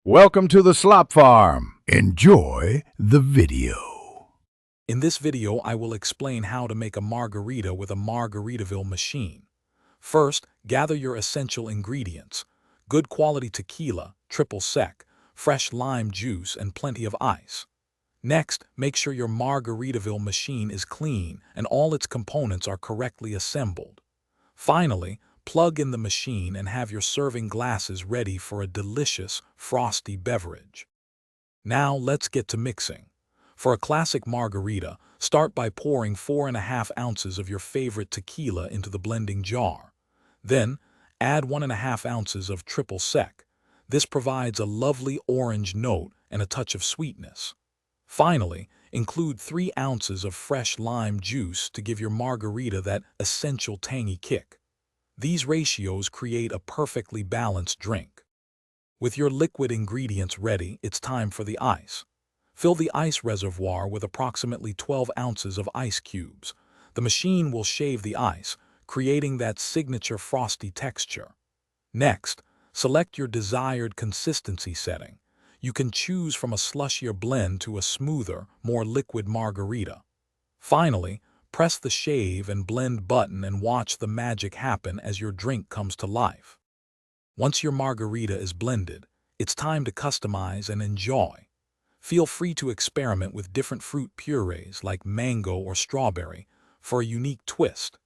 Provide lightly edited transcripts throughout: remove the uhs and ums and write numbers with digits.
Welcome to the Slop Farm. Enjoy the video. In this video, I will explain how to make a margarita with a Margaritaville machine. First, gather your essential ingredients: good quality tequila, triple sec, fresh lime juice, and plenty of ice. Next, make sure your Margaritaville machine is clean and all its components are correctly assembled. Finally, plug in the machine and have your serving glasses ready for a delicious, frosty beverage. Now let's get to mixing. For a classic margarita, start by pouring 4½ ounces of your favorite tequila into the blending jar. Then, add 1½ ounces of triple sec. This provides a lovely orange note and a touch of sweetness. Finally, include 3 ounces of fresh lime juice to give your margarita that essential tangy kick. These ratios create a perfectly balanced drink. With your liquid ingredients ready, it's time for the ice. Fill the ice reservoir with approximately 12 ounces of ice cubes. The machine will shave the ice, creating that signature frosty texture. Next, select your desired consistency setting. You can choose from a slushier blend to a smoother, more liquid margarita. Finally, press the shave and blend button and watch the magic happen as your drink comes to life. Once your margarita is blended, it's time to customize and enjoy. Feel free to experiment with different fruit purees like mango or strawberry for a unique twist.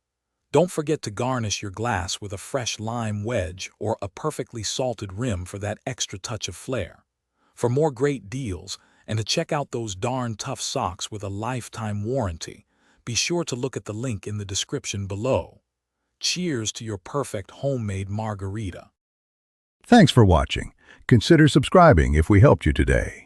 Don't forget to garnish your glass with a fresh lime wedge or a perfectly salted rim for that extra touch of flair. For more great deals and to check out those darn tough socks with a lifetime warranty, be sure to look at the link in the description below. Cheers to your perfect homemade margarita. Thanks for watching. Consider subscribing if we helped you today.